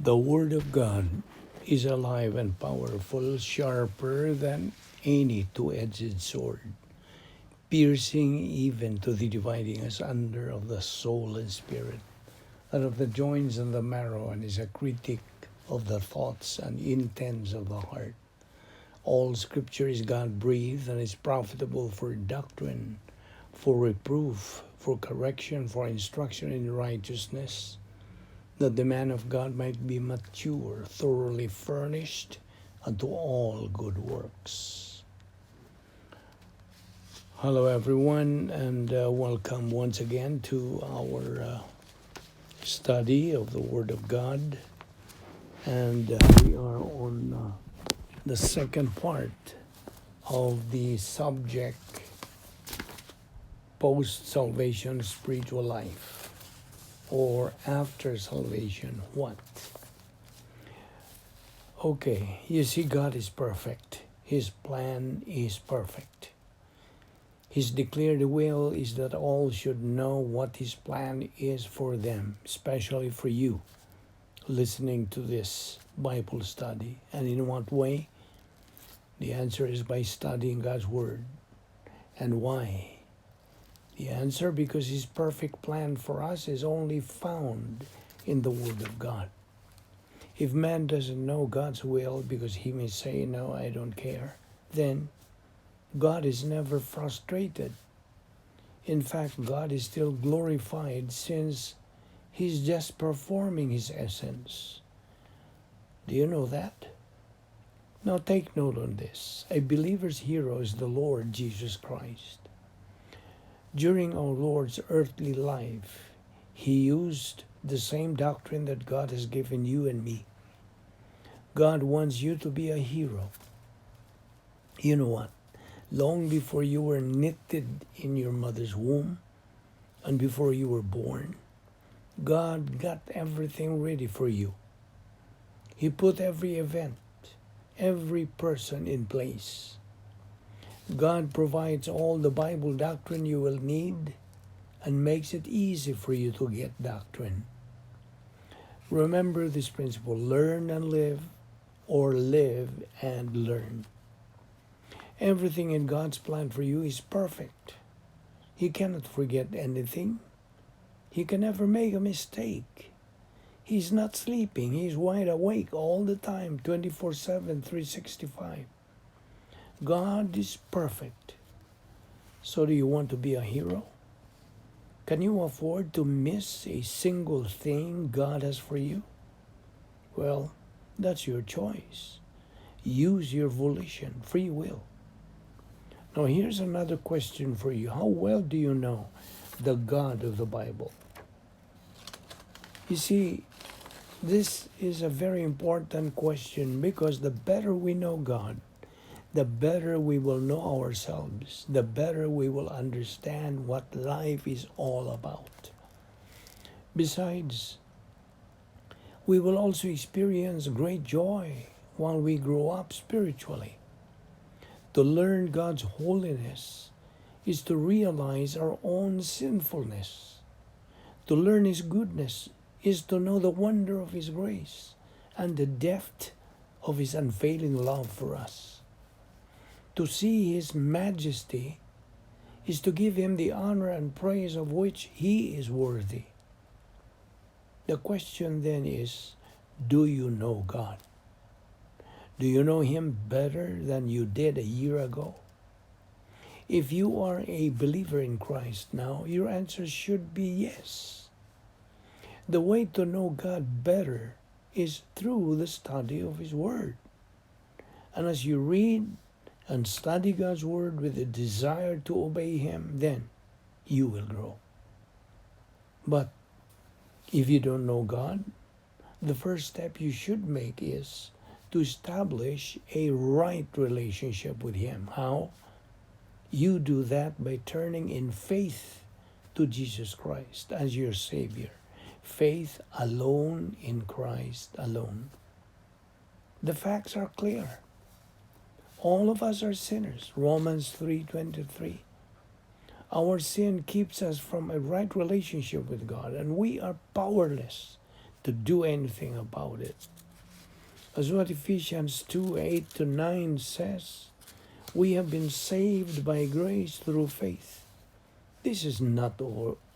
The Word of God is alive and powerful, sharper than any two-edged sword, piercing even to the dividing asunder of the soul and spirit, and of the joints and the marrow, and is a critic of the thoughts and intents of the heart. All Scripture is God-breathed and is profitable for doctrine, for reproof, for correction, for instruction in righteousness, that the man of God might be mature, thoroughly furnished unto all good works. Hello everyone, and welcome once again to our study of the Word of God. And we are on the second part of the subject, post-salvation spiritual life, or after salvation, what? Okay, you see, God is perfect. His plan is perfect. His declared will is that all should know what His plan is for them, especially for you listening to this Bible study. And in what way? The answer is by studying God's Word. And why? The answer, because His perfect plan for us is only found in the Word of God. If man doesn't know God's will because he may say, no, I don't care, then God is never frustrated. In fact, God is still glorified since He's just performing His essence. Do you know that? Now take note on this. A believer's hero is the Lord Jesus Christ. During our Lord's earthly life, He used the same doctrine that God has given you and me. God wants you to be a hero. You know what? Long before you were knitted in your mother's womb and before you were born, God got everything ready for you. He put every event, every person in place. God provides all the Bible doctrine you will need and makes it easy for you to get doctrine. Remember this principle: learn and live, or live and learn. Everything in God's plan for you is perfect. He cannot forget anything. He can never make a mistake. He's not sleeping. He's wide awake all the time, 24/7, 365. God is perfect. So do you want to be a hero? Can you afford to miss a single thing God has for you? Well, that's your choice. Use your volition, free will. Now here's another question for you. How well do you know the God of the Bible? You see, this is a very important question, because the better we know God, the better we will know ourselves, the better we will understand what life is all about. Besides, we will also experience great joy while we grow up spiritually. To learn God's holiness is to realize our own sinfulness. To learn His goodness is to know the wonder of His grace and the depth of His unfailing love for us. To see His majesty is to give Him the honor and praise of which He is worthy. The question then is, do you know God? Do you know Him better than you did a year ago? If you are a believer in Christ now, your answer should be yes. The way to know God better is through the study of His Word. And as you read and study God's Word with a desire to obey Him, then you will grow. But if you don't know God, the first step you should make is to establish a right relationship with Him. How? You do that by turning in faith to Jesus Christ as your Savior. Faith alone in Christ alone. The facts are clear. All of us are sinners. Romans 3:23. Our sin keeps us from a right relationship with God, and we are powerless to do anything about it. As what Ephesians 2:8-9 says, we have been saved by grace through faith. This is not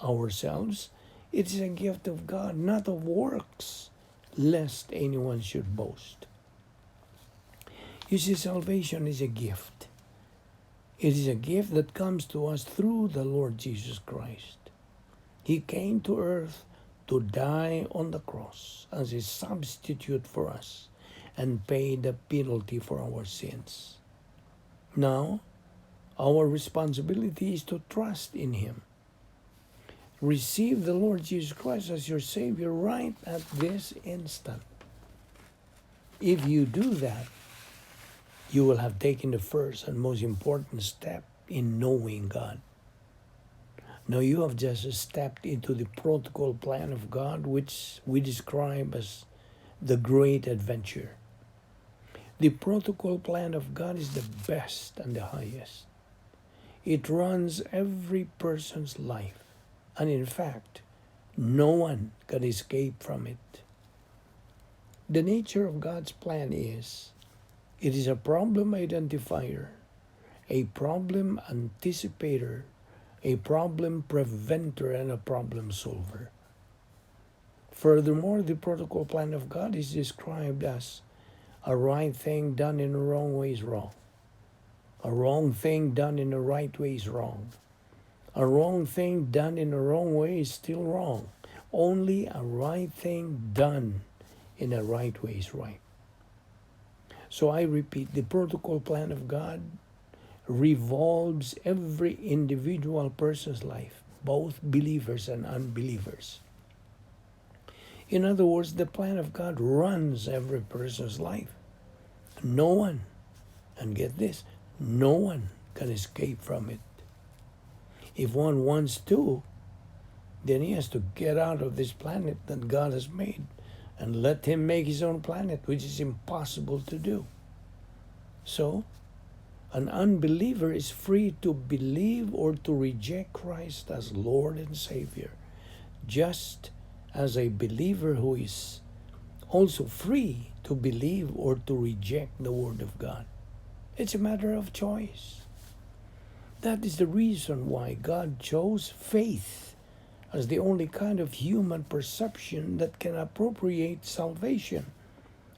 ourselves. It is a gift of God, not of works, lest anyone should boast. You see, salvation is a gift. It is a gift that comes to us through the Lord Jesus Christ. He came to earth to die on the cross as a substitute for us and pay the penalty for our sins. Now, our responsibility is to trust in Him. Receive the Lord Jesus Christ as your Savior right at this instant. If you do that, you will have taken the first and most important step in knowing God. Now you have just stepped into the protocol plan of God, which we describe as the great adventure. The protocol plan of God is the best and the highest. It runs every person's life, and in fact, no one can escape from it. The nature of God's plan is, it is a problem identifier, a problem anticipator, a problem preventer, and a problem solver. Furthermore, the protocol plan of God is described as a right thing done in a wrong way is wrong. A wrong thing done in a right way is wrong. A wrong thing done in a wrong way is still wrong. Only a right thing done in a right way is right. So I repeat, the protocol plan of God revolves every individual person's life, both believers and unbelievers. In other words, the plan of God runs every person's life. No one, and get this, no one can escape from it. If one wants to, then he has to get out of this planet that God has made and let Him make His own planet, which is impossible to do. So, an unbeliever is free to believe or to reject Christ as Lord and Savior, just as a believer who is also free to believe or to reject the Word of God. It's a matter of choice. That is the reason why God chose faith as the only kind of human perception that can appropriate salvation,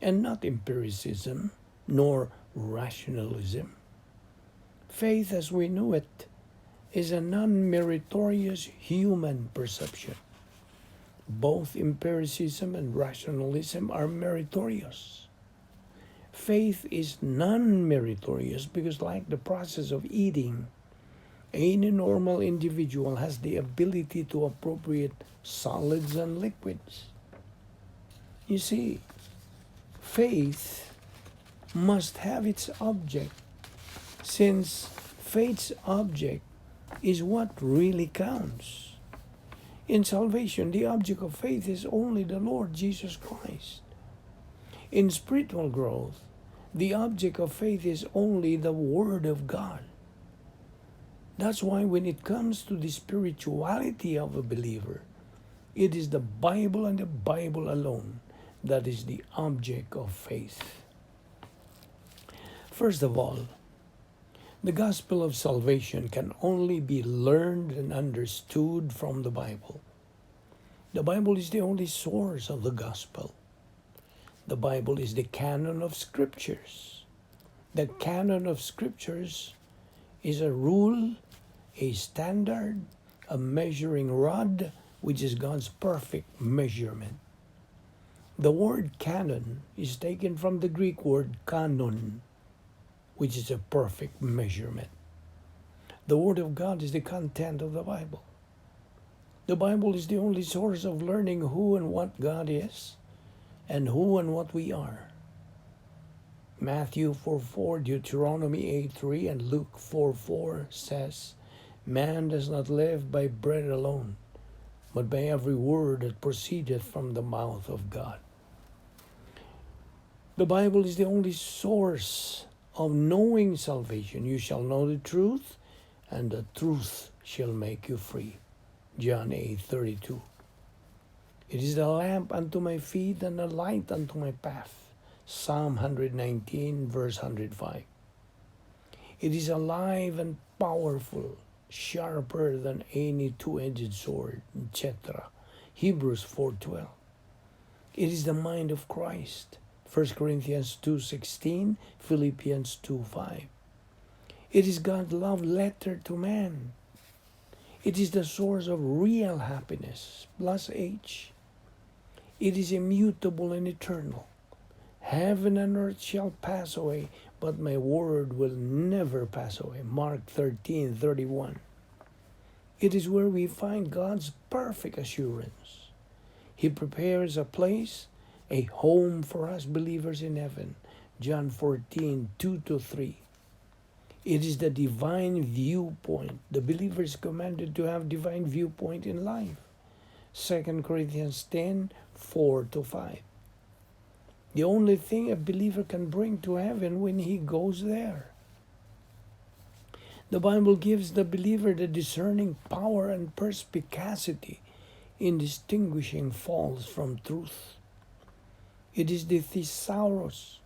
and not empiricism nor rationalism. Faith as we know it is a non-meritorious human perception. Both empiricism and rationalism are meritorious. Faith is non-meritorious because, like the process of eating, any normal individual has the ability to appropriate solids and liquids. You see, faith must have its object, since faith's object is what really counts. In salvation, the object of faith is only the Lord Jesus Christ. In spiritual growth, the object of faith is only the Word of God. That's why when it comes to the spirituality of a believer, it is the Bible and the Bible alone that is the object of faith. First of all, the gospel of salvation can only be learned and understood from the Bible. The Bible is the only source of the gospel. The Bible is the canon of scriptures. The canon of scriptures is a rule, a standard, a measuring rod, which is God's perfect measurement. The word canon is taken from the Greek word kanon, which is a perfect measurement. The Word of God is the content of the Bible. The Bible is the only source of learning who and what God is, and who and what we are. Matthew 4:4, Deuteronomy 8:3, and Luke 4:4 says, "Man does not live by bread alone, but by every word that proceedeth from the mouth of God." The Bible is the only source of knowing salvation. You shall know the truth, and the truth shall make you free. John 8:32. It is a lamp unto my feet and a light unto my path. Psalm 119, verse 105. It is alive and powerful, sharper than any two-edged sword, etc. Hebrews 4:12. It is the mind of Christ. 1 Corinthians 2:16, Philippians 2:5. It is God's love letter to man. It is the source of real happiness, plus H. It is immutable and eternal. Heaven and earth shall pass away, but my word will never pass away. Mark 13:31. It is where we find God's perfect assurance. He prepares a place, a home for us believers in heaven. John 14:2-3. It is the divine viewpoint. The believer is commanded to have divine viewpoint in life. 2 Corinthians 10:4-5. The only thing a believer can bring to heaven when he goes there. The Bible gives the believer the discerning power and perspicacity in distinguishing false from truth. It is the thesaurus,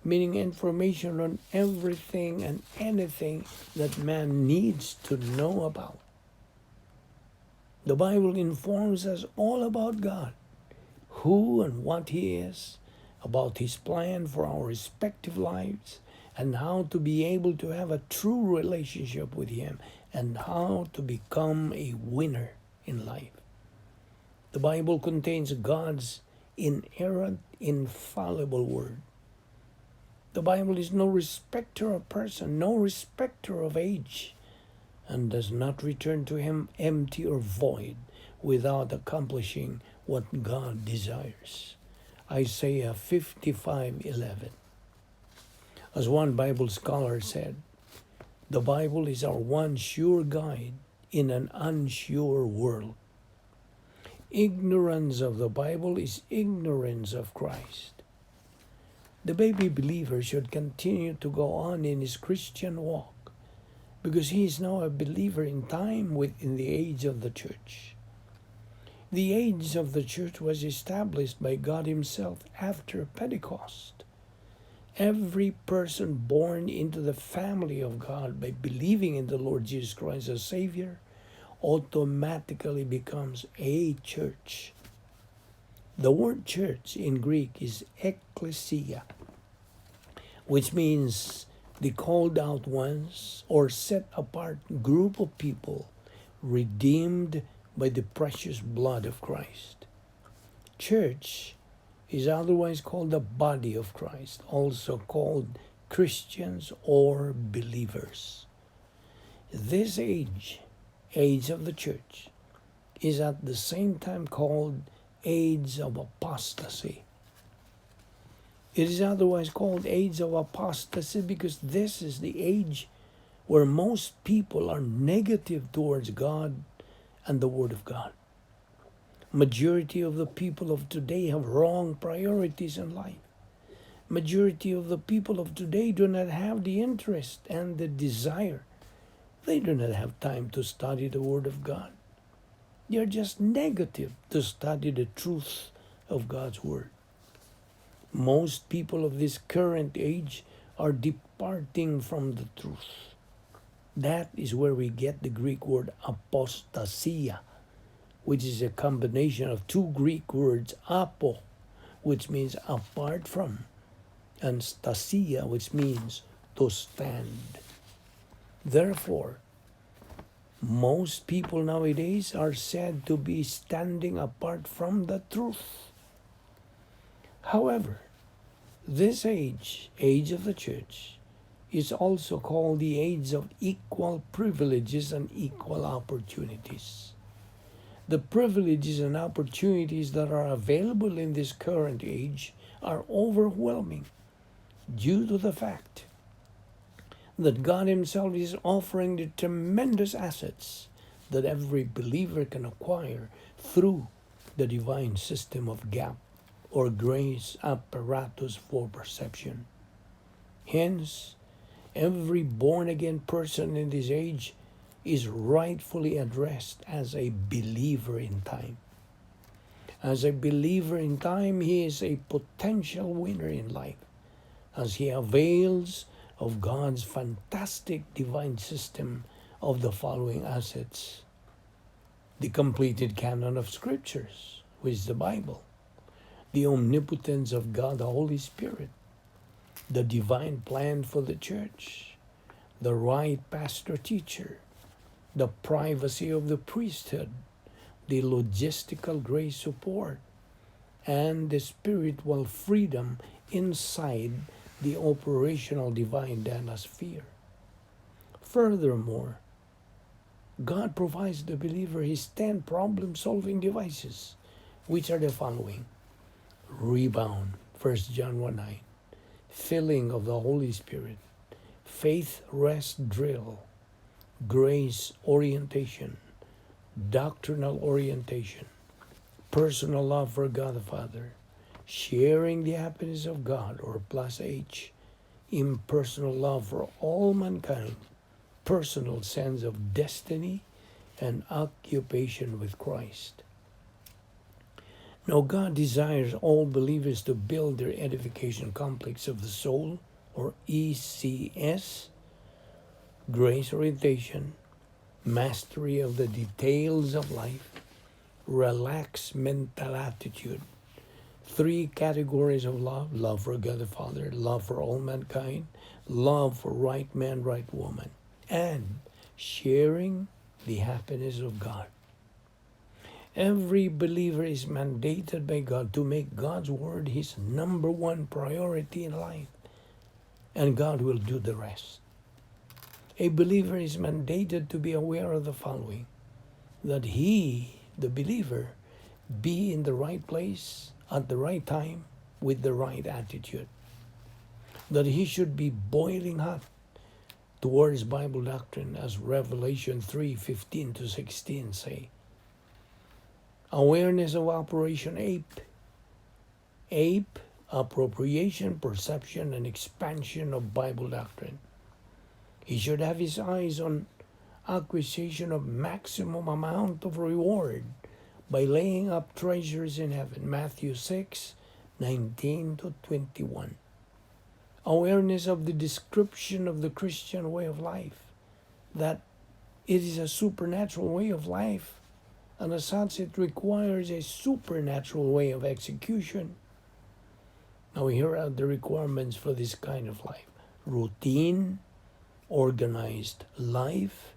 meaning information on everything and anything that man needs to know about. The Bible informs us all about God, who and what He is, about His plan for our respective lives, and how to be able to have a true relationship with Him, and how to become a winner in life. The Bible contains God's inerrant, infallible word. The Bible is no respecter of person, no respecter of age, and does not return to Him empty or void without accomplishing what God desires. Isaiah 55:11. As one Bible scholar said, the Bible is our one sure guide in an unsure world. Ignorance of the Bible is ignorance of Christ. The baby believer should continue to go on in his Christian walk because he is now a believer in time within the age of the church. The age of the church was established by God Himself after Pentecost. Every person born into the family of God by believing in the Lord Jesus Christ as Savior automatically becomes a church. The word church in Greek is ekklesia, which means the called out ones or set apart group of people redeemed by the precious blood of Christ. Church is otherwise called the body of Christ, also called Christians or believers. This age of the church, is at the same time called age of apostasy. It is otherwise called age of apostasy because this is the age where most people are negative towards God and the Word of God. Majority of the people of today have wrong priorities in life. Majority of the people of today do not have the interest and the desire. They do not have time to study the Word of God. They are just negative to study the truth of God's Word. Most people of this current age are departing from the truth. That is where we get the Greek word apostasia, which is a combination of two Greek words, apo, which means apart from, and stasia, which means to stand. Therefore, most people nowadays are said to be standing apart from the truth. However, this age of the church, is also called the age of equal privileges and equal opportunities. The privileges and opportunities that are available in this current age are overwhelming due to the fact that God Himself is offering the tremendous assets that every believer can acquire through the divine system of gap or grace apparatus for perception. Hence, every born-again person in this age is rightfully addressed as a believer in time. As a believer in time, he is a potential winner in life as he avails of God's fantastic divine system of the following assets: the completed canon of scriptures, which is the Bible, the omnipotence of God the Holy Spirit, the divine plan for the church, the right pastor-teacher, the privacy of the priesthood, the logistical grace support, and the spiritual freedom inside the operational divine danosphere. Furthermore, God provides the believer his 10 problem-solving devices, which are the following: rebound, 1 John 1:9, filling of the Holy Spirit, faith rest drill, grace orientation, doctrinal orientation, personal love for God the Father, sharing the happiness of God, or plus H, impersonal love for all mankind, personal sense of destiny, and occupation with Christ. Now, God desires all believers to build their edification complex of the soul, or ECS, grace orientation, mastery of the details of life, relaxed mental attitude, 3 categories of love: love for God the Father, love for all mankind, love for right man, right woman, and sharing the happiness of God. Every believer is mandated by God to make God's word his number 1 priority in life, and God will do the rest. A believer is mandated to be aware of the following: that he, the believer, be in the right place at the right time with the right attitude. That he should be boiling hot towards Bible doctrine, as Revelation 3:15-16 say. Awareness of Operation APE. APE, appropriation, perception, and expansion of Bible doctrine. He should have his eyes on acquisition of maximum amount of reward by laying up treasures in heaven. Matthew 6:19-21. Awareness of the description of the Christian way of life, that it is a supernatural way of life, and as such it requires a supernatural way of execution. Now here are the requirements for this kind of life: routine, organized life,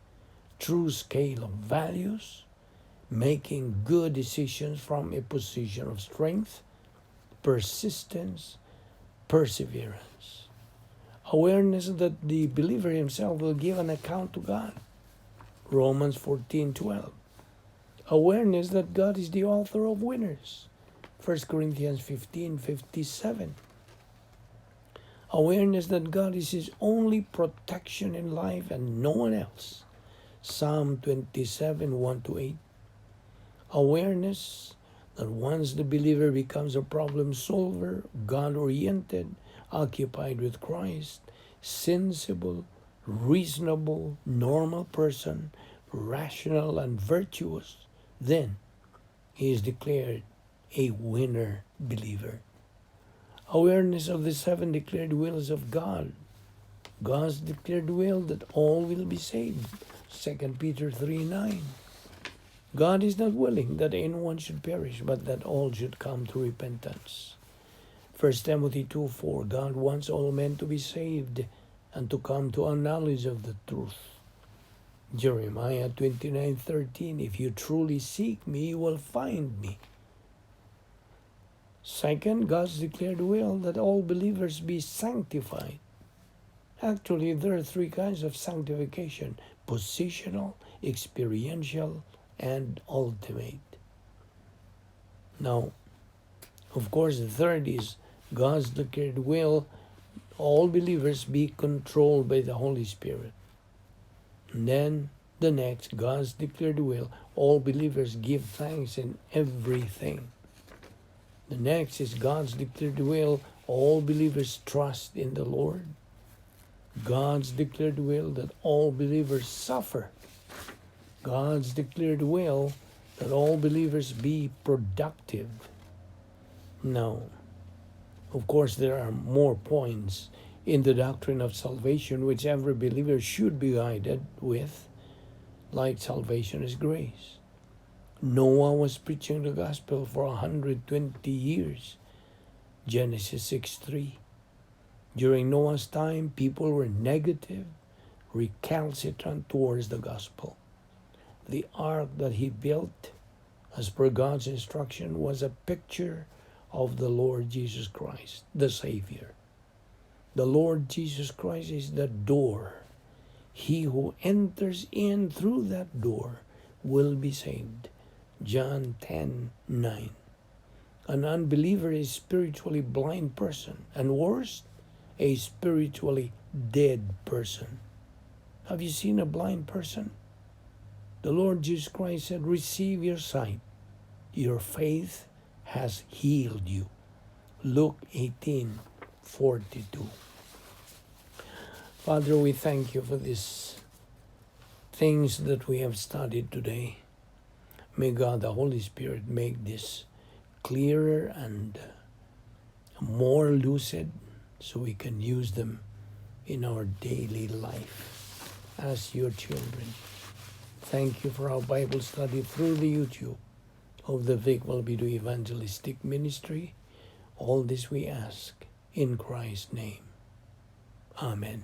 true scale of values, making good decisions from a position of strength, persistence, perseverance. Awareness that the believer himself will give an account to God. Romans 14:12. Awareness that God is the author of winners. 1 Corinthians 15:57. Awareness that God is his only protection in life and no one else. Psalm 27:1-8. Awareness that once the believer becomes a problem solver, God-oriented, occupied with Christ, sensible, reasonable, normal person, rational and virtuous, then he is declared a winner believer. Awareness of the 7 declared wills of God. God's declared will that all will be saved. 2 Peter 3:9. God is not willing that anyone should perish, but that all should come to repentance. 1 Timothy 2:4. God wants all men to be saved and to come to a knowledge of the truth. Jeremiah 29:13. If you truly seek me, you will find me. Second, God's declared will that all believers be sanctified. Actually, there are 3 kinds of sanctification: positional, experiential, and ultimate. Now, of course, the third is God's declared will all believers be controlled by the Holy Spirit. And then the next, God's declared will all believers give thanks in everything. The next is God's declared will all believers trust in the Lord. God's declared will that all believers suffer. God's declared will that all believers be productive. No. Of course, there are more points in the doctrine of salvation which every believer should be guided with, like salvation is grace. Noah was preaching the gospel for 120 years. Genesis 6:3. During Noah's time, people were negative, recalcitrant towards the gospel. The ark that he built, as per God's instruction, was a picture of the Lord Jesus Christ, the Savior. The Lord Jesus Christ is the door. He who enters in through that door will be saved. John 10:9. An unbeliever is a spiritually blind person, and worse, a spiritually dead person. Have you seen a blind person? The Lord Jesus Christ said, receive your sight. Your faith has healed you. Luke 18:42. Father, we thank you for these things that we have studied today. May God, the Holy Spirit, make this clearer and more lucid so we can use them in our daily life as your children. Thank you for our Bible study through the YouTube of the Vic Balbido Evangelistic Ministry. All this we ask in Christ's name. Amen.